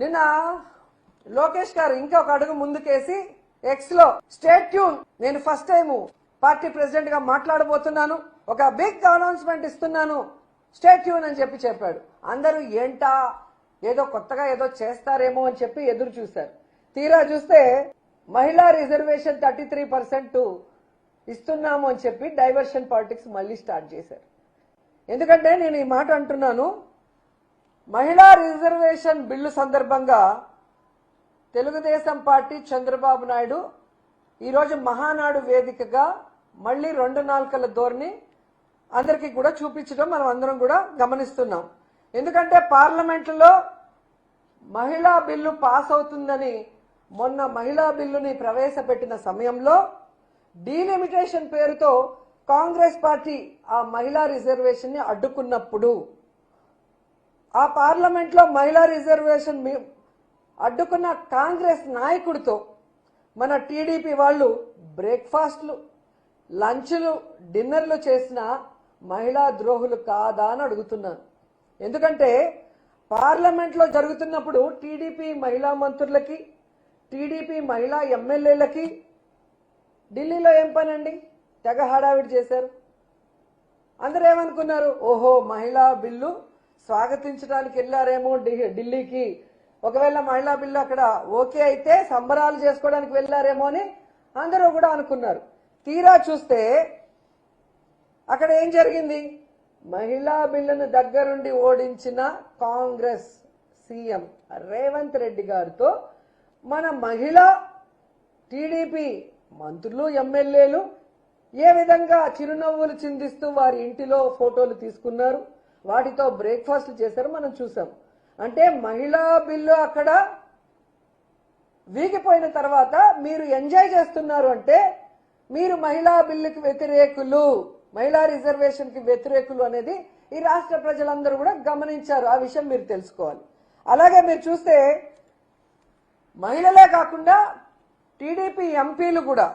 నిన్న లోకేష్ గారు ఇంకొక అడుగు ముందుకేసి ఎక్స్ లో స్టేట్ ట్యూన్, నేను ఫస్ట్ టైం పార్టీ ప్రెసిడెంట్ గా మాట్లాడబోతున్నాను, ఒక బిగ్ అనౌన్స్మెంట్ ఇస్తున్నాను, స్టేట్ ట్యూన్ అని చెప్పాడు. అందరూ ఏంటా ఏదో కొత్తగా ఏదో చేస్తారేమో అని చెప్పి ఎదురు చూశారు. తీరా చూస్తే మహిళా రిజర్వేషన్ 33% ఇస్తున్నాము అని చెప్పి డైవర్షన్ పాలిటిక్స్ మళ్ళీ స్టార్ట్ చేశారు. ఎందుకంటే నేను ఈ మాట అంటున్నాను, మహిళా రిజర్వేషన్ బిల్లు సందర్భంగా తెలుగుదేశం పార్టీ చంద్రబాబు నాయుడు ఈరోజు మహానాడు వేదికగా మళ్ళీ 2 నాలుకల ధోరణి అందరికీ కూడా చూపించడం మనం అందరం కూడా గమనిస్తున్నాం. ఎందుకంటే పార్లమెంట్లో మహిళా బిల్లు పాస్ అవుతుందని మొన్న మహిళా బిల్లుని ప్రవేశపెట్టిన సమయంలో డీలిమిటేషన్ పేరుతో కాంగ్రెస్ పార్టీ ఆ మహిళా రిజర్వేషన్ ని అడ్డుకున్నప్పుడు ఆ పార్లమెంట్ లో మహిళా రిజర్వేషన్ అడ్డుకున్న కాంగ్రెస్ నాయకుడితో మన టీడీపీ వాళ్ళు బ్రేక్ఫాస్ట్లు, లంచ్లు, డిన్నర్లు చేసిన మహిళా ద్రోహులు కాదా అని అడుగుతున్నాను. ఎందుకంటే పార్లమెంట్ లో జరుగుతున్నప్పుడు టీడీపీ మహిళా మంత్రులకి, టీడీపీ మహిళా ఎమ్మెల్యేలకి ఢిల్లీలో ఏం పనండి? తెగ హడావిడి చేశారు. అందరూ ఏమనుకున్నారు, ఓహో మహిళా బిల్లు స్వాగతించడానికి వెళ్లారేమో ఢిల్లీకి, ఒకవేళ మహిళా బిల్లు అక్కడ ఓకే అయితే సంబరాలు చేసుకోవడానికి వెళ్లారేమో అని అందరూ కూడా అనుకున్నారు. తీరా చూస్తే అక్కడ ఏం జరిగింది? మహిళా బిల్లును దగ్గరుండి ఓడించిన కాంగ్రెస్ సీఎం రేవంత్ రెడ్డి గారితో మన మహిళా టీడీపీ మంత్రులు, ఎమ్మెల్యేలు ఏ విధంగా చిరునవ్వులు చిందిస్తూ వారి ఇంటిలో ఫోటోలు తీసుకున్నారు, వాటితో బ్రేక్ఫాస్ట్ చేశారు మనం చూసాం. అంటే మహిళా బిల్లు అక్కడ వీగిపోయిన తర్వాత మీరు ఎంజాయ్ చేస్తున్నారు అంటే మీరు మహిళా బిల్లుకి వ్యతిరేకులు, మహిళా రిజర్వేషన్ కి వ్యతిరేకులు అనేది ఈ రాష్ట్ర ప్రజలందరూ కూడా గమనించారు. ఆ విషయం మీరు తెలుసుకోవాలి. అలాగే మీరు చూస్తే మహిళలే కాకుండా టీడీపీ ఎంపీలు కూడా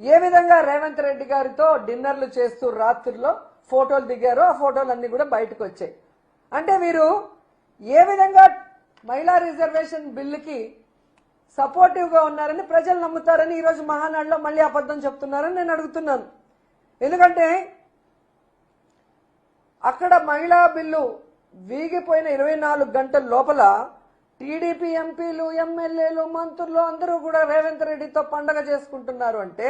ఏ విధంగా రేవంత్ రెడ్డి గారితో డిన్నర్లు చేస్తూ రాత్రుల్లో ఫోటోలు దిగారో ఆ ఫోటోలు అన్ని కూడా బయటకు వచ్చాయి. అంటే వీరు ఏ విధంగా మహిళా రిజర్వేషన్ బిల్లుకి సపోర్టివ్ గా ఉన్నారని ప్రజలు నమ్ముతారని ఈరోజు మహానాడులో మళ్ళీ అబద్ధం చెప్తున్నారని నేను అడుగుతున్నాను. ఎందుకంటే అక్కడ మహిళా బిల్లు వీగిపోయిన 24 గంటల లోపల టీడీపీ ఎంపీలు, ఎమ్మెల్యేలు, మంత్రులు అందరూ కూడా రేవంత్ రెడ్డితో పండగ చేసుకుంటున్నారు అంటే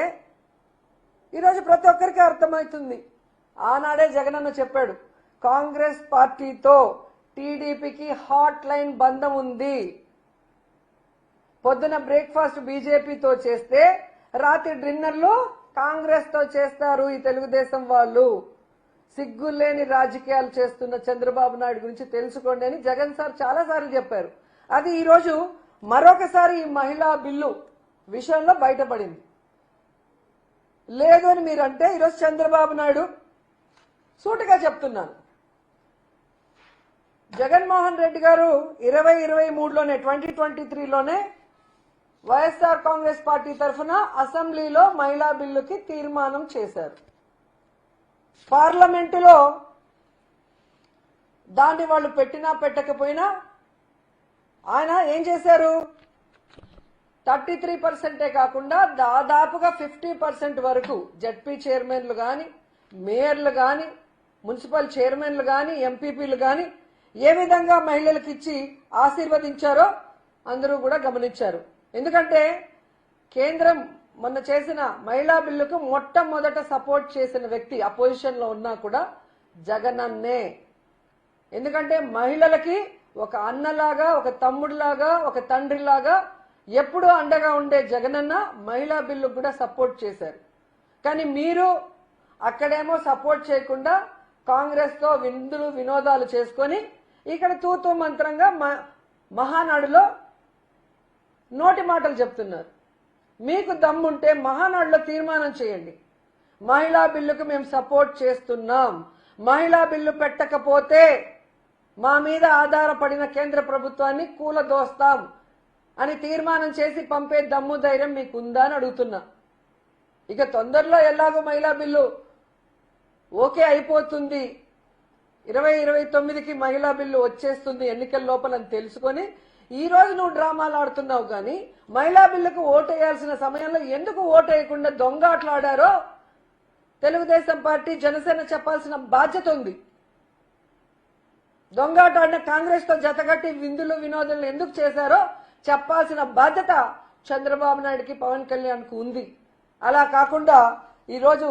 ఈరోజు ప్రతి ఒక్కరికి అర్థమవుతుంది. ఆనాడే జగనన్న చెప్పాడు, కాంగ్రెస్ పార్టీతో టీడీపీకి హాట్ లైన్ బంధం ఉంది. పొద్దున బ్రేక్ఫాస్ట్ బీజేపీతో చేస్తే రాత్రి డిన్నర్లు కాంగ్రెస్ తో చేస్తారు ఈ తెలుగుదేశం వాళ్ళు. సిగ్గులేని రాజకీయాలు చేస్తున్న చంద్రబాబు నాయుడు గురించి తెలుసుకోండి అని జగన్ సార్ చాలా సార్లు చెప్పారు. అది ఈరోజు మరొకసారి ఈ మహిళా బిల్లు విషయంలో బయటపడింది. లేదు అని మీరంటే ఈరోజు చంద్రబాబు నాయుడు సూటిగా చెప్తున్నాను, జగన్మోహన్ రెడ్డి గారు 2023లోనే 2023లోనే వైఎస్ఆర్ కాంగ్రెస్ పార్టీ తరఫున అసెంబ్లీలో మహిళా బిల్లుకి తీర్మానం చేశారు. పార్లమెంటులో దాన్ని వాళ్ళు పెట్టినా పెట్టకపోయినా ఆయన ఏం చేశారు, 33% కాకుండా దాదాపుగా 50% వరకు జడ్పీ చైర్మన్లు గాని, మేయర్లు గాని, మున్సిపల్ చైర్మన్లు గాని, ఎంపీపీలు గాని ఏ విధంగా మహిళలకు ఇచ్చి ఆశీర్వదించారో అందరూ కూడా గమనించారు. ఎందుకంటే కేంద్రం మొన్న చేసిన మహిళా బిల్లుకు మొట్టమొదట సపోర్ట్ చేసిన వ్యక్తి అపోజిషన్ లో ఉన్నా కూడా జగనన్నే. ఎందుకంటే మహిళలకి ఒక అన్నలాగా, ఒక తమ్ముడిలాగా, ఒక తండ్రిలాగా ఎప్పుడూ అండగా ఉండే జగనన్న మహిళా బిల్లు కూడా సపోర్ట్ చేశారు. కానీ మీరు అక్కడేమో సపోర్ట్ చేయకుండా కాంగ్రెస్ తో విందులు వినోదాలు చేసుకొని ఇక్కడ తూతూ మంత్రంగా మహానాడులో నోటి మాటలు చెప్తున్నారు. మీకు దమ్ముంటే మహానాడులో తీర్మానం చేయండి, మహిళా బిల్లుకు మేము సపోర్ట్ చేస్తున్నాం, మహిళా బిల్లు పెట్టకపోతే మా మీద ఆధారపడిన కేంద్ర ప్రభుత్వాన్ని కూలదోస్తాం అని తీర్మానం చేసి పంపే దమ్ము ధైర్యం మీకుందా అని అడుగుతున్నా. ఇక తొందరలో ఎలాగో మహిళా బిల్లు ఓకే అయిపోతుంది, 2029కి మహిళా బిల్లు వచ్చేస్తుంది ఎన్నికల లోపల అని తెలుసుకొని ఈ రోజు నువ్వు డ్రామాలు ఆడుతున్నావు కానీ మహిళా బిల్లుకు ఓటేయాల్సిన సమయంలో ఎందుకు ఓటేయకుండా దొంగ ఆటలాడారో తెలుగుదేశం పార్టీ జనసేన చెప్పాల్సిన బాధ్యత ఉంది. దొంగాట ఆడిన కాంగ్రెస్ తో జతగట్టి విందులు వినోదాలు ఎందుకు చేశారో చెప్పాల్సిన బాధ్యత చంద్రబాబు నాయుడుకి పవన్ కళ్యాణ్కు ఉంది. అలా కాకుండా ఈరోజు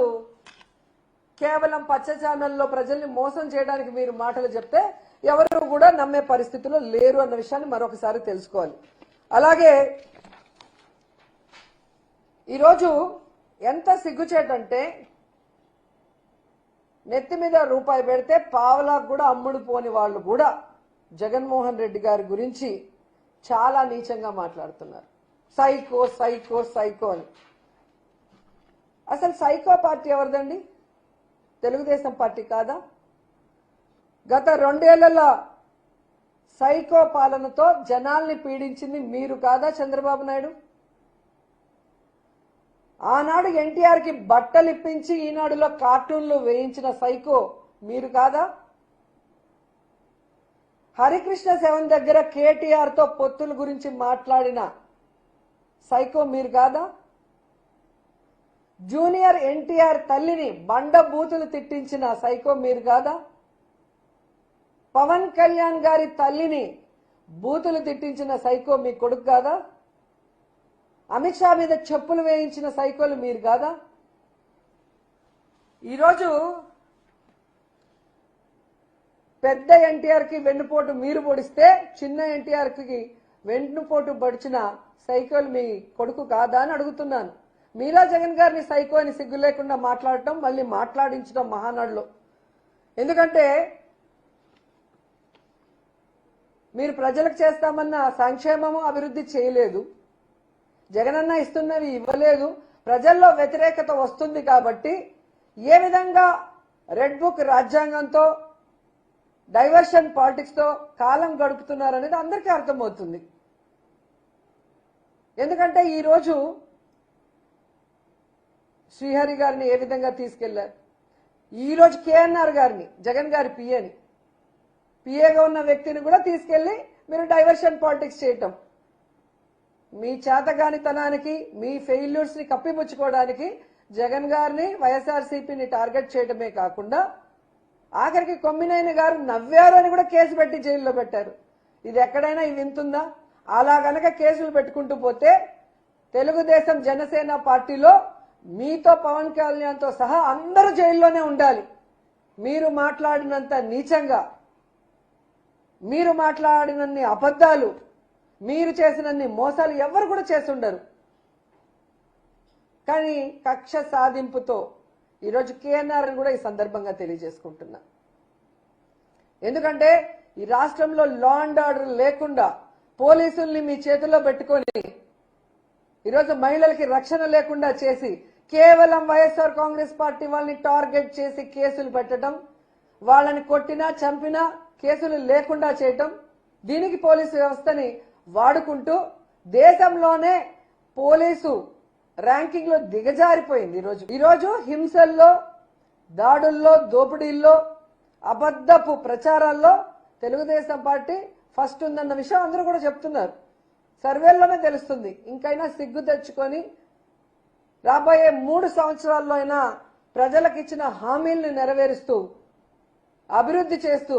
కేవలం పచ్చ ఛానల్లో ప్రజల్ని మోసం చేయడానికి మీరు మాటలు చెప్తే ఎవరు కూడా నమ్మే పరిస్థితిలో లేరు అన్న విషయాన్ని మరొకసారి తెలుసుకోవాలి. అలాగే ఈరోజు ఎంత సిగ్గుచేటంటే నెత్తి మీద రూపాయి పెడితే పావలాకు కూడా అమ్ముడు పోని వాళ్ళు కూడా జగన్మోహన్ రెడ్డి గారి గురించి చాలా నీచంగా మాట్లాడుతున్నారు. సైకో సైకో సైకో అని. అసలు సైకో పార్టీ ఎవరిదండి? తెలుగుదేశం పార్టీ కాదా? గత 2 ఏళ్లలో సైకో పాలనతో జనాల్ని పీడించింది మీరు కాదా చంద్రబాబు నాయుడు? ఆనాడు ఎన్టీఆర్ కి బట్టలు ఇప్పించి ఈనాడులో కార్టూన్లు వేయించిన సైకో మీరు కాదా? హరికృష్ణ సెవెన్ దగ్గర కేటీఆర్ తో పొత్తుల గురించి మాట్లాడిన సైకో మీరు కాదా? జూనియర్ ఎన్టీఆర్ తల్లిని బండ బూతులు తిట్టించిన సైకో మీరు కాదా? పవన్ కళ్యాణ్ గారి తల్లిని బూతులు తిట్టించిన సైకో మీ కొడుకు కాదా? అమిత్ షా మీద చెప్పులు వేయించిన సైకోలు మీరు కాదా? ఈరోజు పెద్ద ఎన్టీఆర్ కి వెన్నుపోటు మీరు పొడిస్తే చిన్న ఎన్టీఆర్ కి వెన్నుపోటు పడిచిన సైకోలు మీ కొడుకు కాదా అని అడుగుతున్నాను. మీలా జగన్ గారిని సైకో అని సిగ్గు లేకుండా మాట్లాడటం, మళ్ళీ మాట్లాడించడం మహానాడులో. ఎందుకంటే మీరు ప్రజలకు చేస్తామన్న సంక్షేమము అభివృద్ధి చేయలేదు, జగనన్న ఇస్తున్నవి ఇవ్వలేదు, ప్రజల్లో వ్యతిరేకత వస్తుంది కాబట్టి ఏ విధంగా రెడ్ బుక్ రాజ్యాంగంతో డైవర్షన్ పాలిటిక్స్ తో కాలం గడుపుతున్నారనేది అందరికీ అర్థమవుతుంది. ఎందుకంటే ఈరోజు శ్రీహరి గారిని ఏ విధంగా తీసుకెళ్లారు, ఈరోజు కేఎన్ఆర్ గారిని జగన్ గారి పిఏగా ఉన్న వ్యక్తిని కూడా తీసుకెళ్లి మీరు డైవర్షన్ పాలిటిక్స్ చేయటం, మీ చేతగానితనానికి మీ ఫెయిల్యూర్స్ ని కప్పిపుచ్చుకోవడానికి జగన్ గారిని వైఎస్ఆర్సీపీని టార్గెట్ చేయడమే కాకుండా ఆఖరికి కొమ్మినేని గారు నవ్వారు అని కూడా కేసు పెట్టి జైల్లో పెట్టారు. ఇది ఎక్కడైనా ఇది వింటుందా? అలా గనక కేసులు పెట్టుకుంటూ పోతే తెలుగుదేశం జనసేన పార్టీలో మీతో పవన్ కళ్యాణ్ తో సహా అందరూ జైల్లోనే ఉండాలి. మీరు మాట్లాడినంత నీచంగా, మీరు మాట్లాడినన్ని అబద్ధాలు, మీరు చేసినన్ని మోసాలు ఎవరు కూడా చేస్తుండరు. కానీ కక్ష సాధింపుతో ఈరోజు కేఎన్ఆర్ కూడా ఈ సందర్భంగా తెలియజేసుకుంటున్నా. ఎందుకంటే ఈ రాష్ట్రంలో లా అండ్ ఆర్డర్ లేకుండా పోలీసుల్ని మీ చేతుల్లో పెట్టుకొని ఈరోజు మహిళలకి రక్షణ లేకుండా చేసి కేవలం వైఎస్ఆర్ కాంగ్రెస్ పార్టీ వాళ్ళని టార్గెట్ చేసి కేసులు పెట్టడం, వాళ్ళని కొట్టినా చంపినా కేసులు లేకుండా చేయటం, దీనికి పోలీసు వ్యవస్థని వాడుకుంటూ దేశంలోనే పోలీసు ర్యాంకింగ్ లో దిగజారిపోయింది. ఈరోజు హింసల్లో, దాడుల్లో, దోపిడీల్లో, అబద్ధపు ప్రచారాల్లో తెలుగుదేశం పార్టీ ఫస్ట్ ఉందన్న విషయం అందరూ కూడా చెప్తున్నారు. సర్వేల్లోనే తెలుస్తుంది. ఇంకైనా సిగ్గు తెచ్చుకొని రాబోయే 3 సంవత్సరాల్లో అయినా ప్రజలకు ఇచ్చిన హామీల్ని నెరవేరుస్తూ అభివృద్ధి చేస్తూ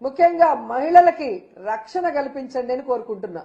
ముఖ్యంగా మహిళలకి రక్షణ కల్పించండి అని కోరుకుంటున్నా.